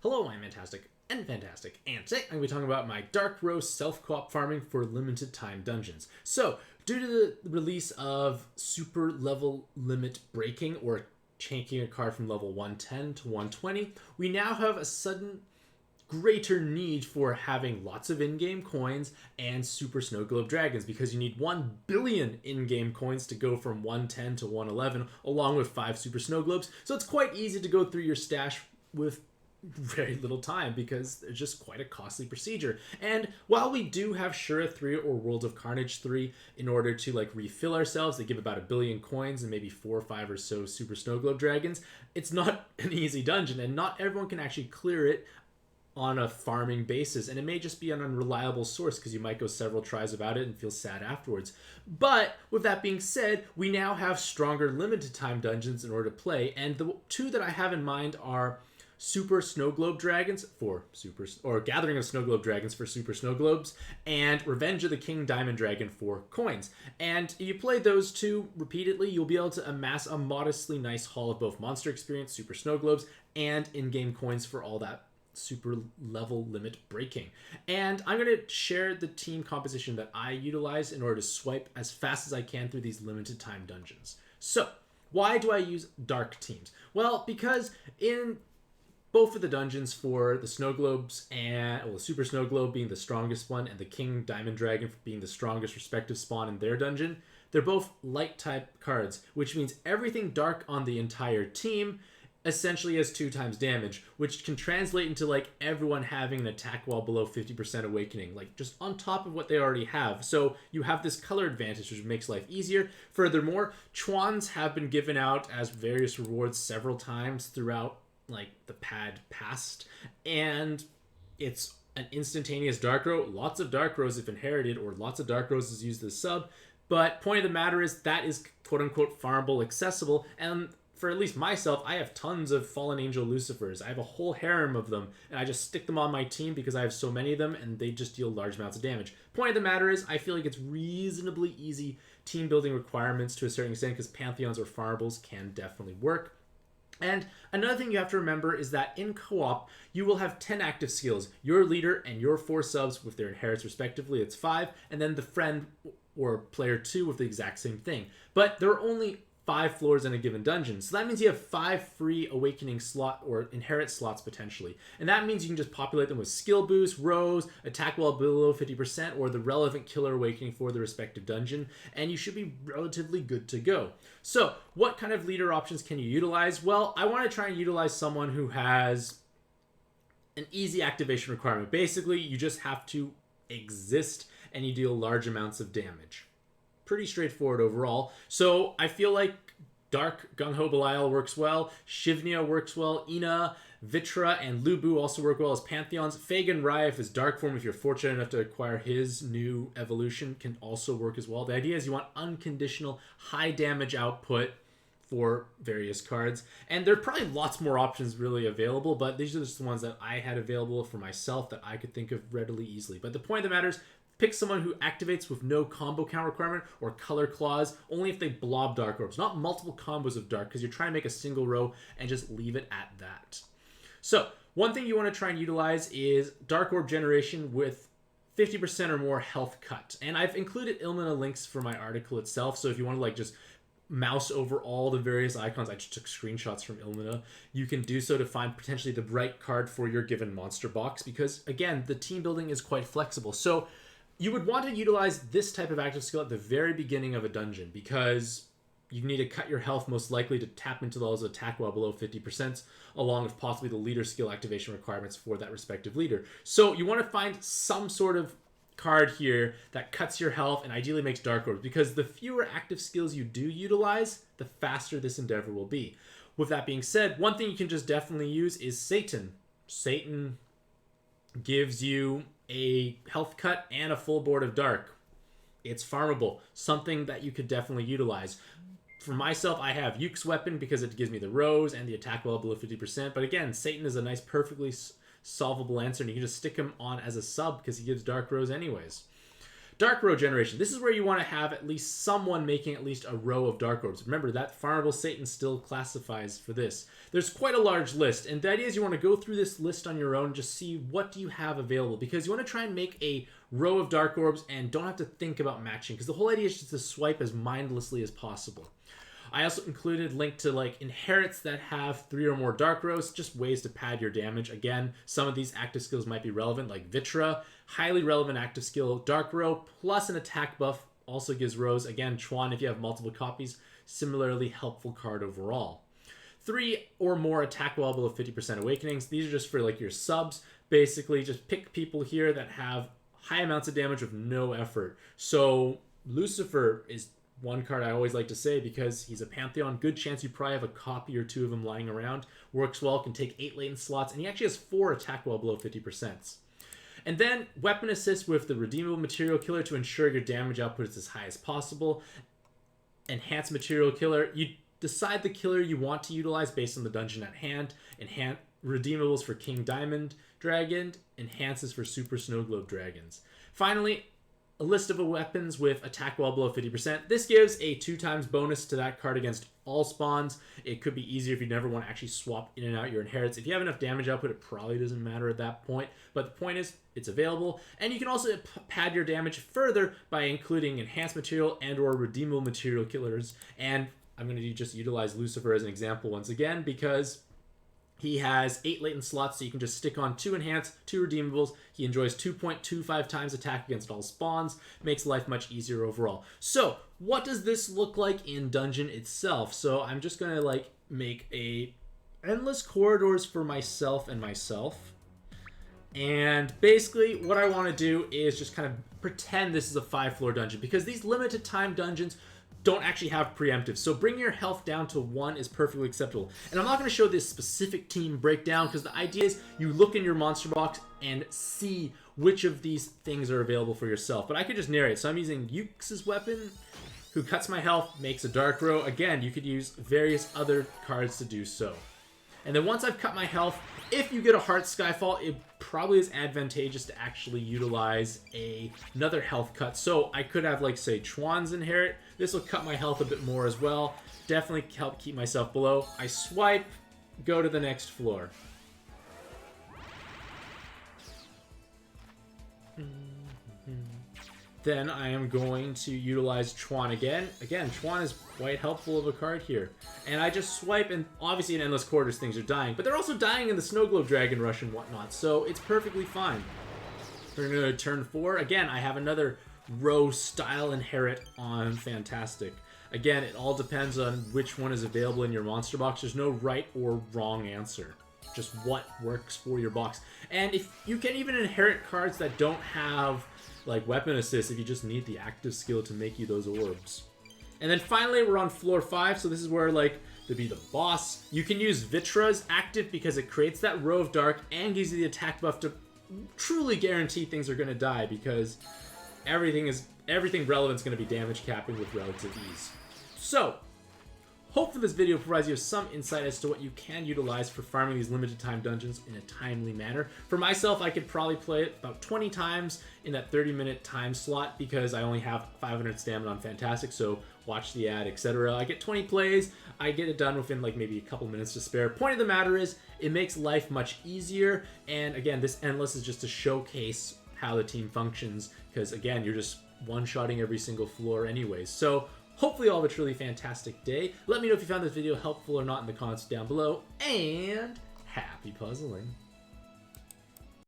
Hello, I'm Mantastic'c and Fantastic, and today I'm going to be talking about my Dark Rose self-co-op farming for limited time dungeons. So, due to the release of super level limit breaking, or changing a card from level 110 to 120, we now have a sudden greater need for having lots of in-game coins and super snow globe dragons, because you need 1 billion in-game coins to go from 110 to 111 along with 5 super snow globes. So it's quite easy to go through your stash with very little time, because it's just quite a costly procedure. And while we do have Shura 3 or Worlds of Carnage 3 in order to refill ourselves, they give about 1 billion coins and maybe 4 or 5 or so super snow globe dragons. It's not an easy dungeon, and not everyone can actually clear it on a farming basis, and it may just be an unreliable source because you might go several tries without it and feel sad afterwards. But with that being said, we now have stronger limited time dungeons in order to play, and the two that I have in mind are Super Snow Globe Dragons for Gathering of Snow Globe Dragons for Super Snow Globes, and Revenge of the King Diamond Dragon for coins. And if you play those two repeatedly, you'll be able to amass a modestly nice haul of both monster experience, Super Snow Globes, and in-game coins for all that super level limit breaking. And I'm going to share the team composition that I utilize in order to swipe as fast as I can through these limited time dungeons. So, why do I use dark teams? Well, because in both of the dungeons for the snow globes, and the super snow globe being the strongest one and the king diamond dragon being the strongest respective spawn in their dungeon, they're both light type cards, which means everything dark on the entire team essentially has 2 times damage, which can translate into everyone having an attack wall below 50% awakening, just on top of what they already have. So you have this color advantage, which makes life easier. Furthermore, Chuans have been given out as various rewards several times throughout the past, and it's an instantaneous dark row. Lots of dark rows if inherited, or lots of dark roses used as sub. But point of the matter is that is quote unquote farmable, accessible, and for at least myself, I have tons of Fallen Angel Lucifers. I have a whole harem of them, and I just stick them on my team because I have so many of them, and they just deal large amounts of damage. Point of the matter is, I feel like it's reasonably easy team building requirements to a certain extent, because Pantheons or Farmables can definitely work. And another thing you have to remember is that in co-op, you will have 10 active skills. Your leader and your 4 subs with their inherits respectively, it's 5, and then the friend or player 2 with the exact same thing. But there are only 5 floors in a given dungeon. So that means you have 5 free awakening slot or inherit slots potentially. And that means you can just populate them with skill boost, rows, attack wall below 50%, or the relevant killer awakening for the respective dungeon, and you should be relatively good to go. So what kind of leader options can you utilize? Well, I want to try and utilize someone who has an easy activation requirement. Basically, you just have to exist and you deal large amounts of damage. Pretty straightforward overall. So I feel like Dark Gung-Ho Belial works well, Shivnia works well, Ina, Vitra, and Lubu also work well as Pantheons. Fagan Ryef is Dark Form, if you're fortunate enough to acquire his new evolution, can also work as well. The idea is you want unconditional high damage output for various cards, and there are probably lots more options really available, but these are just the ones that I had available for myself that I could think of readily easily. But the point of the matter is, pick someone who activates with no combo count requirement or color clause, only if they blob dark orbs. Not multiple combos of dark, because you're trying to make a single row and just leave it at that. So, one thing you want to try and utilize is dark orb generation with 50% or more health cut. And I've included Ilmina links for my article itself, so if you want to just mouse over all the various icons, I just took screenshots from Ilmina, you can do so to find potentially the right card for your given monster box, because again, the team building is quite flexible. So you would want to utilize this type of active skill at the very beginning of a dungeon, because you need to cut your health most likely to tap into those attack well below 50%, along with possibly the leader skill activation requirements for that respective leader. So you want to find some sort of card here that cuts your health and ideally makes dark orbs, because the fewer active skills you do utilize, the faster this endeavor will be. With that being said, one thing you can just definitely use is Satan. Satan gives you a health cut and a full board of dark. It's farmable, something that you could definitely utilize. For myself, I have Yuke's weapon because it gives me the rows and the attack well below 50%, but again, Satan is a nice, perfectly solvable answer, and you can just stick him on as a sub because he gives dark rows anyways. Dark row generation. This is where you want to have at least someone making at least a row of dark orbs. Remember, that farmable Satan still classifies for this. There's quite a large list, and the idea is you want to go through this list on your own, just see what do you have available, because you want to try and make a row of dark orbs and don't have to think about matching, because the whole idea is just to swipe as mindlessly as possible. I also included link to like inherits that have 3 or more dark rows, just ways to pad your damage. Again, some of these active skills might be relevant, like Vitra, highly relevant active skill, dark row, plus an attack buff, also gives rows. Again, Chuan, if you have multiple copies, similarly helpful card overall. 3 or more attack well below 50% awakenings. These are just for like your subs. Basically, just pick people here that have high amounts of damage with no effort. So Lucifer is one card I always like to say because he's a Pantheon. Good chance you probably have a copy or 2 of him lying around. Works well, can take 8 latent slots, and he actually has 4 attack well below 50%. And then weapon assist with the redeemable material killer to ensure your damage output is as high as possible. Enhanced material killer. You decide the killer you want to utilize based on the dungeon at hand. Redeemables for King Diamond Dragon. Enhances for Super Snow Globe Dragons. Finally, a list of weapons with attack well below 50%. This gives a 2x bonus to that card against all spawns. It could be easier if you never want to actually swap in and out your inherits. If you have enough damage output, it probably doesn't matter at that point. But the point is, it's available. And you can also pad your damage further by including enhanced material and or redeemable material killers. And I'm going to just utilize Lucifer as an example once again because he has 8 latent slots, so you can just stick on 2 enhanced, 2 redeemables. He enjoys 2.25 times attack against all spawns. Makes life much easier overall. So, what does this look like in dungeon itself? So, I'm just going to like make a endless corridors for myself and myself. And basically, what I want to do is just kind of pretend this is a 5-floor dungeon, because these limited time dungeons don't actually have preemptive. So bring your health down to 1 is perfectly acceptable. And I'm not going to show this specific team breakdown because the idea is you look in your monster box and see which of these things are available for yourself. But I could just narrate. So I'm using Yuke's weapon, who cuts my health, makes a dark row. Again, you could use various other cards to do so. And then once I've cut my health, if you get a Heart Skyfall, it probably is advantageous to actually utilize another health cut. So I could have, like, say, Chuan's Inherit. This will cut my health a bit more as well. Definitely help keep myself below. I swipe, go to the next floor. Then I am going to utilize Chuan again. Again, Chuan is quite helpful of a card here. And I just swipe, and obviously in Endless Quarters things are dying, but they're also dying in the Snow Globe Dragon Rush and whatnot, so it's perfectly fine. We're going to turn 4. Again, I have another row style inherit on Mantastic'c. Again, it all depends on which one is available in your monster box. There's no right or wrong answer. Just what works for your box. And if you can even inherit cards that don't have like weapon assist if you just need the active skill to make you those orbs. And then finally we're on floor 5, so this is where like to be the boss. You can use Vitra's active because it creates that row of dark and gives you the attack buff to truly guarantee things are going to die, because everything relevant is going to be damage capping with relative ease. So hopefully this video provides you some insight as to what you can utilize for farming these limited time dungeons in a timely manner. For myself, I could probably play it about 20 times in that 30-minute time slot because I only have 500 stamina on Mantastic'c, so watch the ad, etc. I get 20 plays, I get it done within like maybe a couple minutes to spare. Point of the matter is, it makes life much easier, and again, this endless is just to showcase how the team functions, because again, you're just one-shotting every single floor anyways. So hopefully you all have a truly fantastic day. Let me know if you found this video helpful or not in the comments down below, and happy puzzling.